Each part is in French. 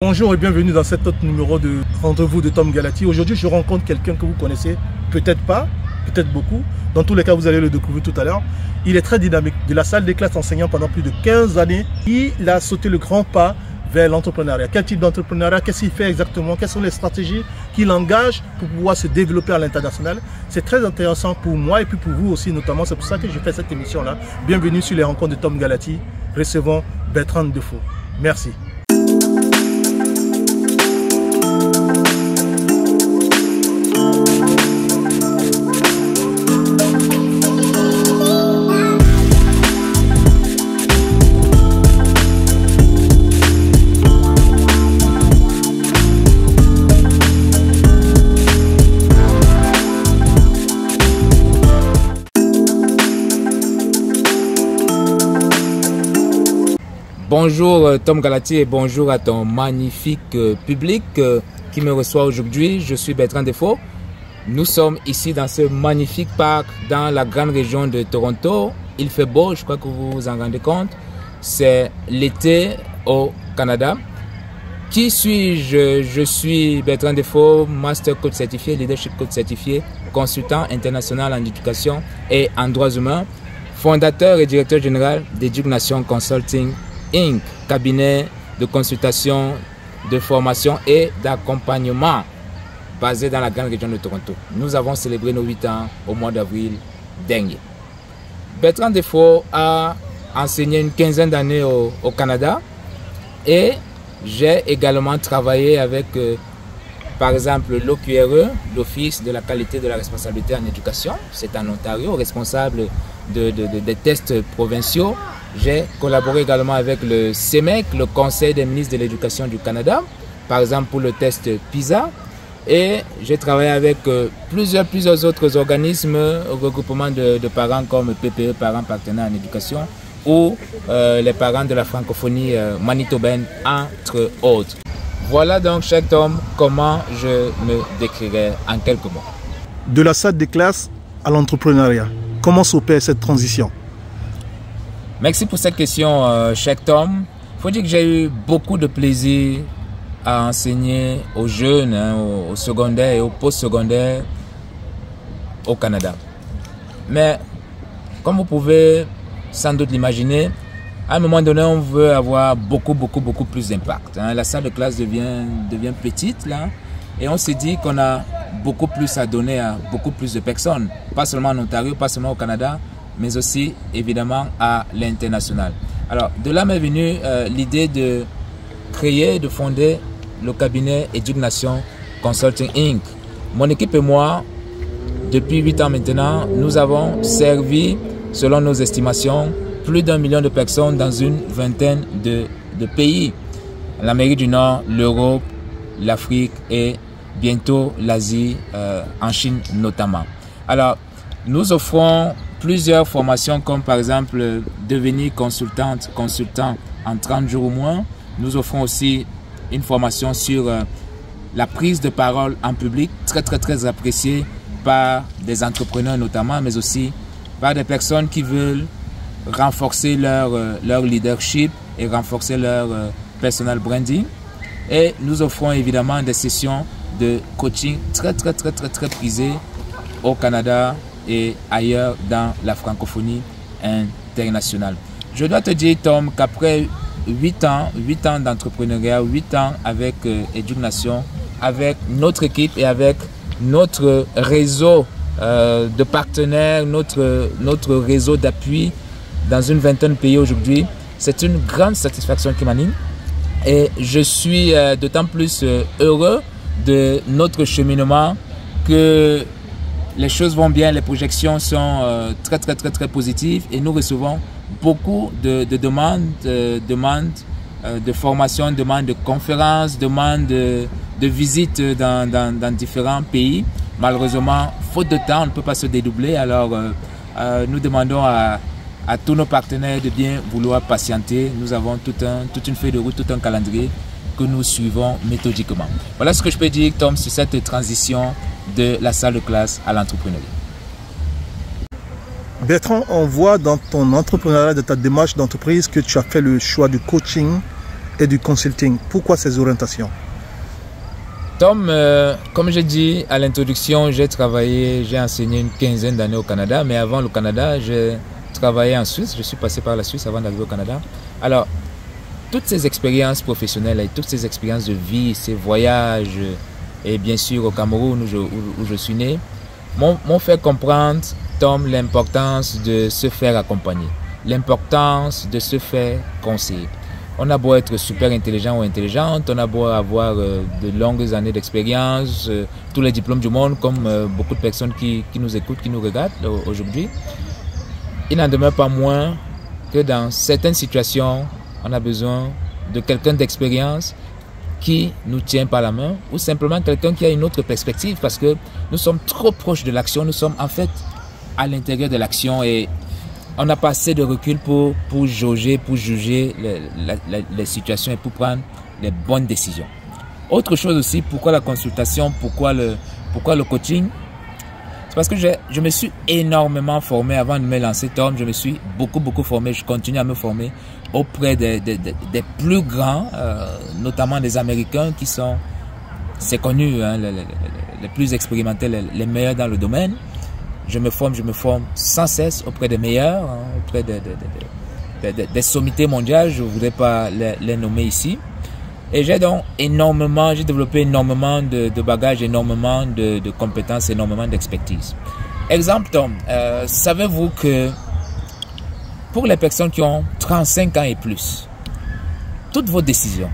Bonjour et bienvenue dans cet autre numéro de Rendez-vous de Tom Galati. Aujourd'hui, je rencontre quelqu'un que vous connaissez, peut-être pas, peut-être beaucoup. Dans tous les cas, vous allez le découvrir tout à l'heure. Il est très dynamique. De la salle des classes enseignant pendant plus de 15 années, il a sauté le grand pas vers l'entrepreneuriat. Quel type d'entrepreneuriat? Qu'est-ce qu'il fait exactement? Quelles sont les stratégies qu'il engage pour pouvoir se développer à l'international? C'est très intéressant pour moi et puis pour vous aussi notamment. C'est pour ça que je fais cette émission-là. Bienvenue sur les rencontres de Tom Galati. Recevons Bertrand Defoe. Merci. Bonjour Tom Galati et bonjour à ton magnifique public qui me reçoit aujourd'hui. Je suis Bertrand Defoe. Nous sommes ici dans ce magnifique parc dans la grande région de Toronto. Il fait beau, je crois que vous vous en rendez compte. C'est l'été au Canada. Qui suis-je? Je suis Bertrand Defoe, Master Coach certifié, Leadership Coach certifié, consultant international en éducation et en droits humains, fondateur et directeur général d'Edugnation Consulting Inc., cabinet de consultation, de formation et d'accompagnement basé dans la grande région de Toronto. Nous avons célébré nos 8 ans au mois d'avril dernier. Bertrand Defoe a enseigné une quinzaine d'années au Canada et j'ai également travaillé avec, par exemple, l'OQRE, l'Office de la qualité de la responsabilité en éducation. C'est en Ontario, responsable des tests provinciaux. J'ai collaboré également avec le CEMEC, le Conseil des ministres de l'Éducation du Canada, par exemple pour le test PISA. Et j'ai travaillé avec plusieurs autres organismes, regroupements de parents comme PPE, Parents Partenaires en Éducation, ou les parents de la francophonie manitobaine, entre autres. Voilà donc, cher Tom, comment je me décrirais en quelques mots. De la salle des classes à l'entrepreneuriat, comment s'opère cette transition? Merci pour cette question, cher Tom. Il faut dire que j'ai eu beaucoup de plaisir à enseigner aux jeunes, au secondaire et au post-secondaire au Canada. Mais comme vous pouvez sans doute l'imaginer, à un moment donné, on veut avoir beaucoup plus d'impact. La salle de classe devient petite là, et on s'est dit qu'on a beaucoup plus à donner à beaucoup plus de personnes, pas seulement en Ontario, pas seulement au Canada, mais aussi évidemment à l'international. Alors de là m'est venue l'idée de créer, de fonder le cabinet Edugnation Consulting Inc. Mon équipe et moi, depuis 8 ans maintenant, nous avons servi, selon nos estimations, plus d'1 million de personnes dans une vingtaine de pays. L'Amérique du Nord, l'Europe, l'Afrique et bientôt l'Asie, en Chine notamment. Alors, nous offrons plusieurs formations comme par exemple devenir consultant en 30 jours ou moins. Nous offrons aussi une formation sur la prise de parole en public, très appréciée par des entrepreneurs notamment, mais aussi par des personnes qui veulent renforcer leur leadership et renforcer leur personal branding. Et nous offrons évidemment des sessions de coaching très prisées au Canada et ailleurs dans la francophonie internationale. Je dois te dire, Tom, qu'après 8 ans d'entrepreneuriat, 8 ans avec Edugnation, avec notre équipe et avec notre réseau de partenaires, notre réseau d'appui dans une vingtaine de pays aujourd'hui, c'est une grande satisfaction qui m'anime et je suis d'autant plus heureux de notre cheminement que les choses vont bien, les projections sont très positives et nous recevons beaucoup de demandes de formation, demandes de conférences, demandes de visites dans différents pays. Malheureusement, faute de temps, on ne peut pas se dédoubler. Alors, nous demandons à tous nos partenaires de bien vouloir patienter. Nous avons toute une feuille de route, tout un calendrier que nous suivons méthodiquement. Voilà ce que je peux dire, Tom, sur cette transition de la salle de classe à l'entrepreneuriat. Bertrand, on voit dans ton entrepreneuriat, de ta démarche d'entreprise, que tu as fait le choix du coaching et du consulting. Pourquoi ces orientations? Tom, comme j'ai dit à l'introduction, j'ai enseigné une quinzaine d'années au Canada, mais avant le Canada, j'ai travaillé en Suisse. Je suis passé par la Suisse avant d'arriver au Canada. Alors, toutes ces expériences professionnelles et toutes ces expériences de vie, ces voyages, et bien sûr au Cameroun où je suis né, m'ont fait comprendre, Tom, l'importance de se faire accompagner, l'importance de se faire conseiller. On a beau être super intelligent ou intelligente, on a beau avoir de longues années d'expérience, tous les diplômes du monde, comme beaucoup de personnes qui nous écoutent, qui nous regardent aujourd'hui. Il n'en demeure pas moins que dans certaines situations, on a besoin de quelqu'un d'expérience qui nous tient par la main ou simplement quelqu'un qui a une autre perspective parce que nous sommes trop proches de l'action, nous sommes en fait à l'intérieur de l'action et on n'a pas assez de recul pour jauger, pour juger les situations et pour prendre les bonnes décisions. Autre chose aussi, pourquoi la consultation, pourquoi le coaching? C'est parce que je me suis énormément formé avant de me lancer, Tom. Je me suis beaucoup formé, je continue à me former auprès des plus grands, notamment des Américains qui sont, c'est connu, hein, les plus expérimentés, les meilleurs dans le domaine. Je me forme sans cesse auprès des meilleurs, hein, auprès des sommités mondiales, je ne voudrais pas les nommer ici. Et j'ai donc j'ai développé énormément de bagages, énormément de compétences, énormément d'expertise. Exemple, Tom, savez-vous que pour les personnes qui ont 35 ans et plus, toutes vos décisions,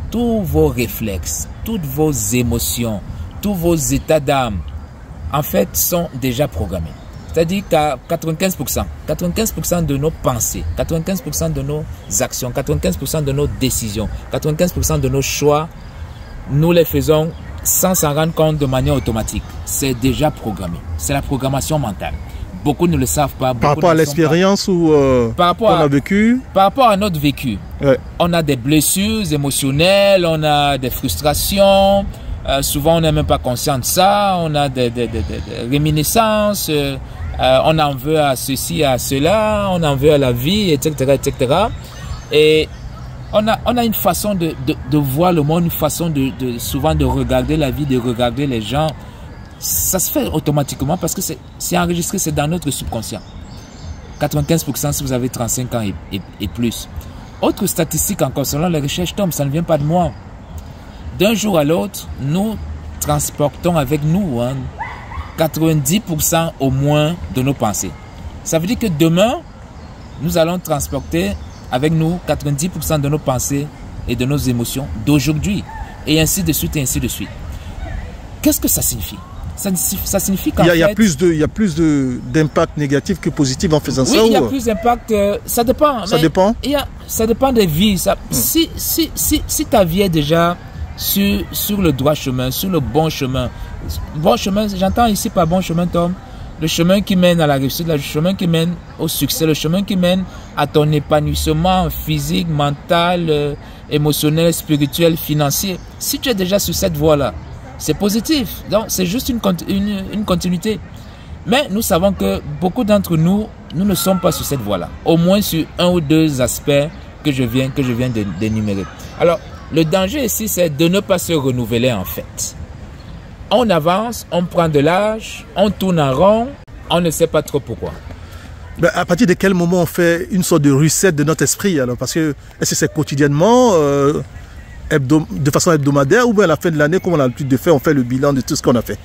tous vos réflexes, toutes vos émotions, tous vos états d'âme, en fait, sont déjà programmés. C'est-à-dire qu'à 95% de nos pensées, 95% de nos actions, 95% de nos décisions, 95% de nos choix, nous les faisons sans s'en rendre compte de manière automatique. C'est déjà programmé. C'est la programmation mentale. Beaucoup ne le savent pas. Par rapport à l'expérience ou qu'on a vécu? Par rapport à notre vécu. Ouais. On a des blessures émotionnelles, on a des frustrations. Souvent, on n'est même pas conscient de ça. On a des réminiscences. On en veut à ceci, à cela. On en veut à la vie, etc., etc. Et on a une façon de voir le monde, une façon souvent de regarder la vie, de regarder les gens. Ça se fait automatiquement parce que c'est enregistré, c'est dans notre subconscient. 95% si vous avez 35 ans et plus. Autre statistique encore, selon les recherches, Tom, ça ne vient pas de moi. D'un jour à l'autre, nous transportons avec nous 90% au moins de nos pensées. Ça veut dire que demain, nous allons transporter avec nous 90% de nos pensées et de nos émotions d'aujourd'hui. Et ainsi de suite, et ainsi de suite. Qu'est-ce que ça signifie? Ça signifie qu'en fait... Il y a plus d'impact négatif que positif en faisant ça? Oui, il y a plus d'impact. Ça dépend. Ça dépend? Ça dépend des vies. Si ta vie est déjà sur le droit chemin, sur le bon chemin. Bon chemin, j'entends ici par bon chemin, Tom, le chemin qui mène à la réussite, le chemin qui mène au succès, le chemin qui mène à ton épanouissement physique, mental, émotionnel, spirituel, financier. Si tu es déjà sur cette voie-là, c'est positif. Donc, c'est juste une continuité. Mais nous savons que beaucoup d'entre nous ne sommes pas sur cette voie-là. Au moins sur un ou deux aspects que je viens d'énumérer. Alors, le danger ici, c'est de ne pas se renouveler en fait. On avance, on prend de l'âge, on tourne en rond, on ne sait pas trop pourquoi. Ben, à partir de quel moment on fait une sorte de reset de notre esprit alors? Parce que est-ce que c'est quotidiennement, de façon hebdomadaire, ou bien à la fin de l'année, comme on a l'habitude de faire, on fait le bilan de tout ce qu'on a fait?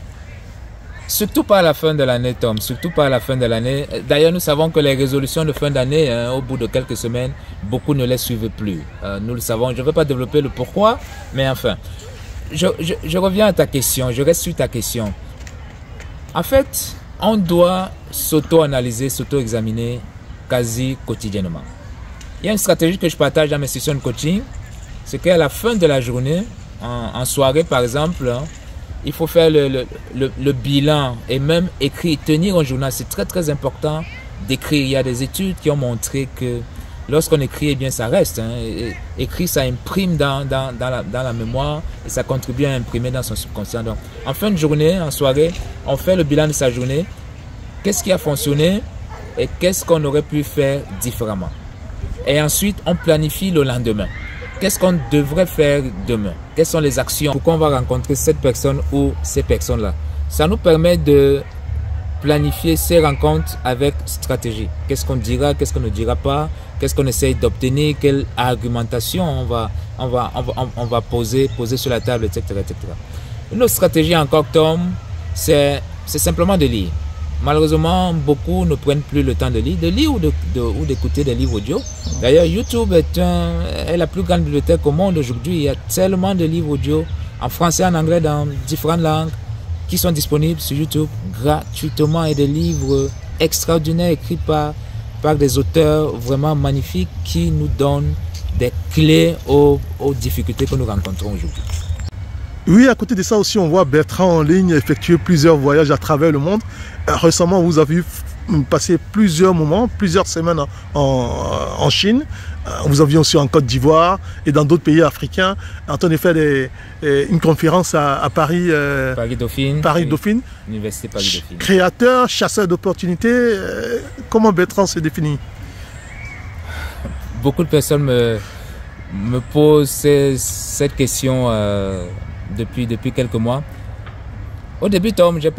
Surtout pas à la fin de l'année, Tom. Surtout pas à la fin de l'année. D'ailleurs, nous savons que les résolutions de fin d'année, au bout de quelques semaines, beaucoup ne les suivent plus. Nous le savons. Je ne vais pas développer le pourquoi, mais enfin. Je reviens à ta question. Je reste sur ta question. En fait, on doit s'auto-analyser, s'auto-examiner quasi quotidiennement. Il y a une stratégie que je partage dans mes sessions de coaching. C'est qu'à la fin de la journée, en soirée par exemple, il faut faire le bilan et même écrire, tenir un journal. C'est très très important d'écrire. Il y a des études qui ont montré que lorsqu'on écrit, eh bien ça reste. Écrire, ça imprime dans la mémoire et ça contribue à imprimer dans son subconscient. Donc, en fin de journée, en soirée, on fait le bilan de sa journée. Qu'est-ce qui a fonctionné et qu'est-ce qu'on aurait pu faire différemment. Et ensuite, on planifie le lendemain. qu'est-ce qu'on devrait faire demain? Quelles sont les actions? Pourquoi on va rencontrer cette personne ou ces personnes-là? Ça nous permet de planifier ces rencontres avec stratégie. Qu'est-ce qu'on dira, qu'est-ce qu'on ne dira pas, qu'est-ce qu'on essaye d'obtenir, quelle argumentation on va poser sur la table, etc., etc. Une autre stratégie encore, Tom, c'est simplement de lire. Malheureusement, beaucoup ne prennent plus le temps de lire ou d'écouter des livres audio. D'ailleurs, YouTube est la plus grande bibliothèque au monde aujourd'hui. Il y a tellement de livres audio en français, en anglais, dans différentes langues qui sont disponibles sur YouTube gratuitement, et des livres extraordinaires écrits par des auteurs vraiment magnifiques qui nous donnent des clés aux difficultés que nous rencontrons aujourd'hui. Oui, à côté de ça aussi, on voit Bertrand en ligne effectuer plusieurs voyages à travers le monde. Récemment, vous avez passé plusieurs moments, plusieurs semaines en Chine. Vous aviez aussi en Côte d'Ivoire et dans d'autres pays africains. En train de faire une conférence à Paris. Paris-Dauphine. Université Paris-Dauphine. Créateur, chasseur d'opportunités. Comment Bertrand se définit? Beaucoup de personnes me posent cette question depuis quelques mois. Au début, Tom, j'ai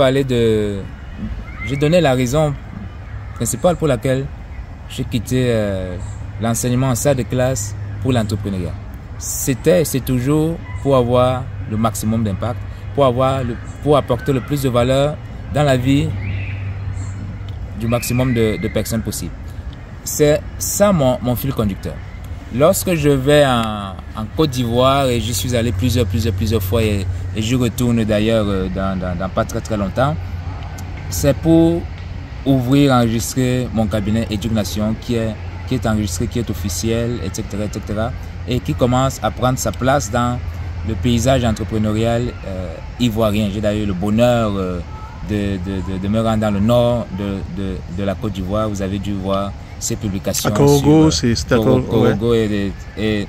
donné la raison principale pour laquelle j'ai quitté l'enseignement en salle de classe pour l'entrepreneuriat. C'est toujours pour avoir le maximum d'impact, pour apporter le plus de valeur dans la vie du maximum de personnes possible. C'est ça mon fil conducteur. Lorsque je vais en Côte d'Ivoire, et j'y suis allé plusieurs fois, et je retourne d'ailleurs dans pas très longtemps, c'est pour enregistrer mon cabinet Education qui est enregistré, qui est officiel, etc., et qui commence à prendre sa place dans le paysage entrepreneurial ivoirien. J'ai d'ailleurs le bonheur de me rendre dans le nord de la Côte d'Ivoire. Vous avez dû voir ces publications à Korogo, Korogo et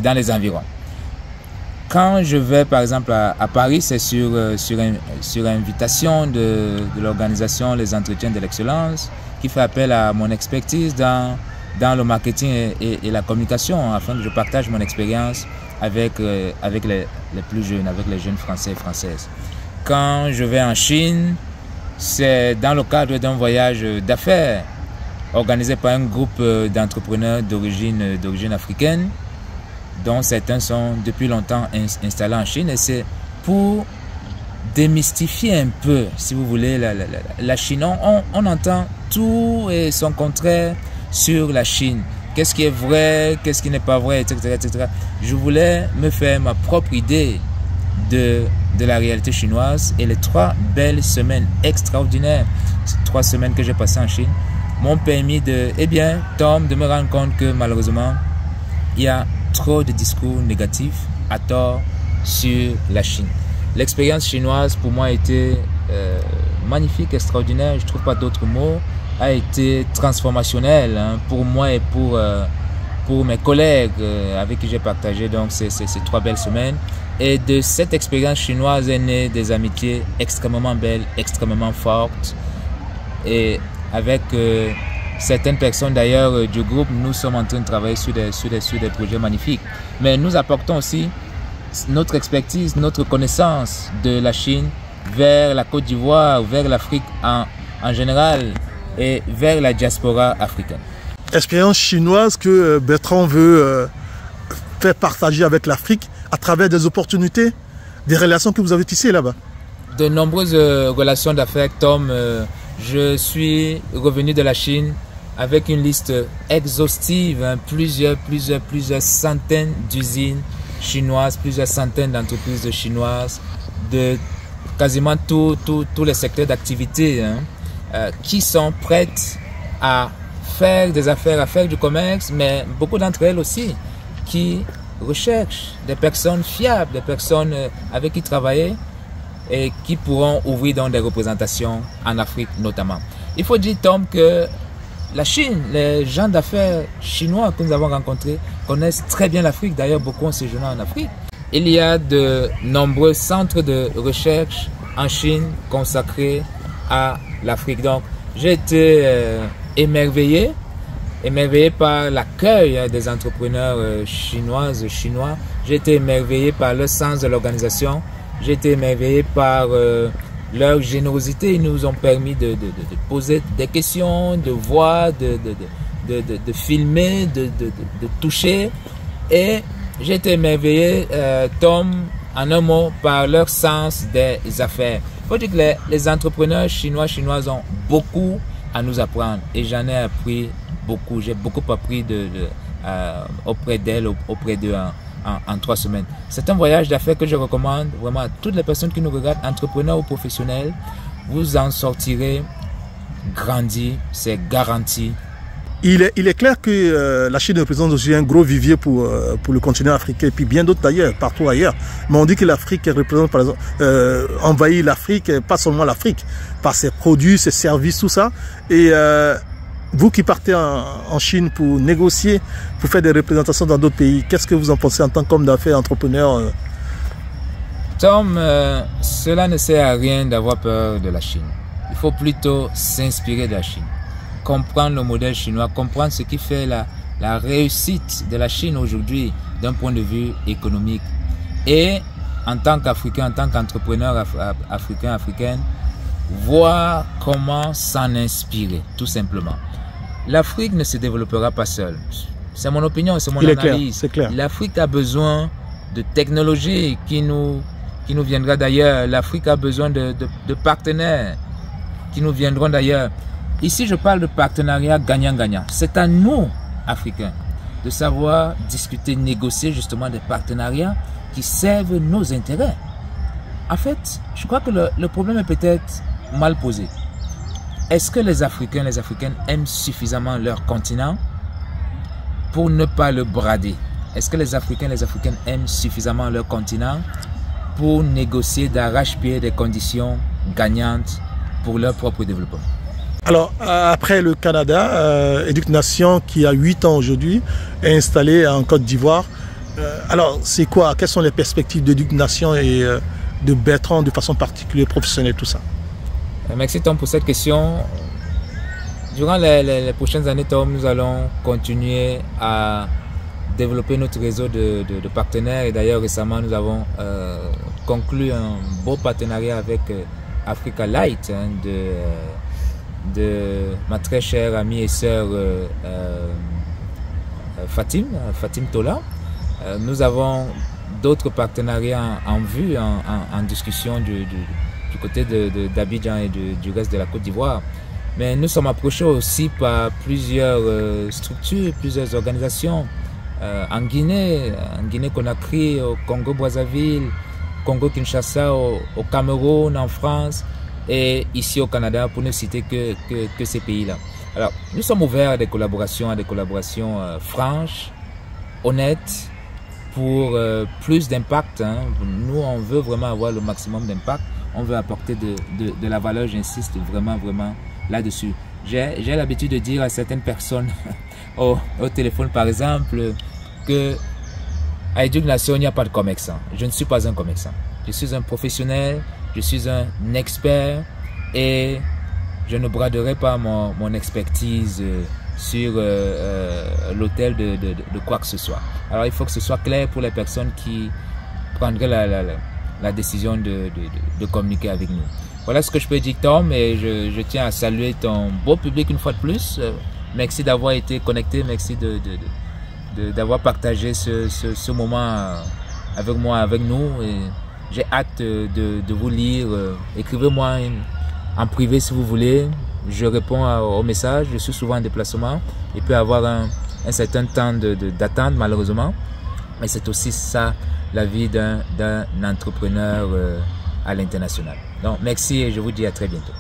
dans les environs. Quand je vais par exemple à Paris, c'est sur invitation de l'organisation Les Entretiens de l'Excellence, qui fait appel à mon expertise dans le marketing et la communication, afin que je partage mon expérience avec les plus jeunes, avec les jeunes Français et Françaises. Quand je vais en Chine, c'est dans le cadre d'un voyage d'affaires organisé par un groupe d'entrepreneurs d'origine africaine, dont certains sont depuis longtemps installés en Chine, et c'est pour démystifier un peu, si vous voulez, la Chine. On entend tout et son contraire sur la Chine. Qu'est-ce qui est vrai, qu'est-ce qui n'est pas vrai, etc., etc. Je voulais me faire ma propre idée de la réalité chinoise, et les 3 belles semaines extraordinaires, ces 3 semaines que j'ai passées en Chine, m'ont permis Tom, de me rendre compte que malheureusement, il y a trop de discours négatifs à tort sur la Chine. L'expérience chinoise pour moi a été magnifique, extraordinaire, je ne trouve pas d'autres mots, a été transformationnelle pour moi et pour mes collègues avec qui j'ai partagé donc ces 3 belles semaines. Et de cette expérience chinoise est née des amitiés extrêmement belles, extrêmement fortes. Et avec certaines personnes d'ailleurs du groupe, nous sommes en train de travailler sur des projets magnifiques. Mais nous apportons aussi notre expertise, notre connaissance de la Chine vers la Côte d'Ivoire, vers l'Afrique en général et vers la diaspora africaine. Expérience chinoise que Bertrand veut faire partager avec l'Afrique à travers des opportunités, des relations que vous avez tissées là-bas. De nombreuses relations d'affaires, Tom. Je suis revenu de la Chine avec une liste exhaustive, plusieurs centaines d'usines chinoises, plusieurs centaines d'entreprises chinoises, de quasiment tous les secteurs d'activité qui sont prêtes à faire des affaires, à faire du commerce, mais beaucoup d'entre elles aussi qui recherchent des personnes fiables, des personnes avec qui travailler, et qui pourront ouvrir dans des représentations en Afrique notamment. Il faut dire, Tom, que la Chine, les gens d'affaires chinois que nous avons rencontrés connaissent très bien l'Afrique. D'ailleurs, beaucoup ont séjourné en Afrique. Il y a de nombreux centres de recherche en Chine consacrés à l'Afrique. Donc, j'ai été émerveillé émerveillé par l'accueil des entrepreneurs chinois. J'ai été émerveillé par leur sens de l'organisation. J'ai été émerveillé par leur générosité. Ils nous ont permis de poser des questions, de voir, de filmer, de toucher. Et j'ai été émerveillé, Tom, en un mot, par leur sens des affaires. Il faut dire que les entrepreneurs chinoises ont beaucoup à nous apprendre. Et j'en ai appris beaucoup. J'ai beaucoup appris auprès d'elles, auprès d'eux en 3 semaines. C'est un voyage d'affaires que je recommande vraiment à toutes les personnes qui nous regardent, entrepreneurs ou professionnels. Vous en sortirez grandi, c'est garanti. Il est clair que la Chine représente aussi un gros vivier pour le continent africain et puis bien d'autres d'ailleurs, partout ailleurs. Mais on dit que l'Afrique représente, par exemple, envahit l'Afrique, pas seulement l'Afrique, par ses produits, ses services, tout ça. Et vous qui partez en Chine pour négocier, pour faire des représentations dans d'autres pays, qu'est-ce que vous en pensez en tant qu'homme d'affaires, entrepreneur? Tom, cela ne sert à rien d'avoir peur de la Chine. Il faut plutôt s'inspirer de la Chine. Comprendre le modèle chinois, comprendre ce qui fait la réussite de la Chine aujourd'hui d'un point de vue économique. Et en tant qu'Africain, en tant qu'entrepreneur africaine, voir comment s'en inspirer, tout simplement. L'Afrique ne se développera pas seule. C'est mon opinion, c'est mon analyse. C'est clair. L'Afrique a besoin de technologies qui nous viendra d'ailleurs. L'Afrique a besoin de partenaires qui nous viendront d'ailleurs. Ici, je parle de partenariat gagnant-gagnant. C'est à nous, Africains, de savoir discuter, négocier justement des partenariats qui servent nos intérêts. En fait, je crois que le problème est peut-être mal posé. Est-ce que les Africains, les Africaines aiment suffisamment leur continent pour ne pas le brader? Est-ce que les Africains, les Africaines aiment suffisamment leur continent pour négocier d'arrache-pied des conditions gagnantes pour leur propre développement? Alors, après le Canada, Éduc-Nation, qui a 8 ans aujourd'hui, est installé en Côte d'Ivoire. Alors, c'est quoi? Quelles sont les perspectives d'Éduc-Nation et de Bertrand de façon particulière, professionnelle, tout ça? Merci Tom pour cette question. Durant les prochaines années, Tom, nous allons continuer à développer notre réseau de partenaires. Et d'ailleurs, récemment, nous avons conclu un beau partenariat avec Africa Light, de ma très chère amie et sœur Fatim Tola. Nous avons d'autres partenariats en vue, en discussion du côté d'Abidjan et du reste de la Côte d'Ivoire. Mais nous sommes approchés aussi par plusieurs structures, plusieurs organisations en Guinée-Conakry, au Congo-Brazzaville, Congo-Kinshasa, au Cameroun, en France et ici au Canada, pour ne citer que ces pays-là. Alors, nous sommes ouverts à des collaborations franches, honnêtes, pour plus d'impact. Nous, on veut vraiment avoir le maximum d'impact. On veut apporter de la valeur, j'insiste vraiment là-dessus. J'ai l'habitude de dire à certaines personnes au téléphone, par exemple, que à Éduc-Nation, il n'y a pas de commerçant. Je ne suis pas un commerçant. Je suis un professionnel, je suis un expert et je ne braderai pas mon expertise sur l'autel de quoi que ce soit. Alors, il faut que ce soit clair pour les personnes qui prendraient la décision de communiquer avec nous. Voilà ce que je peux dire, Tom, et je tiens à saluer ton beau public une fois de plus. Merci d'avoir été connecté, merci d'avoir partagé ce moment avec moi, avec nous. Et j'ai hâte de vous lire. Écrivez-moi en privé si vous voulez. Je réponds aux messages. Je suis souvent en déplacement. Il peut y avoir un certain temps d'attente, malheureusement. Mais c'est aussi ça, la vie d'un entrepreneur à l'international. Donc, merci et je vous dis à très bientôt.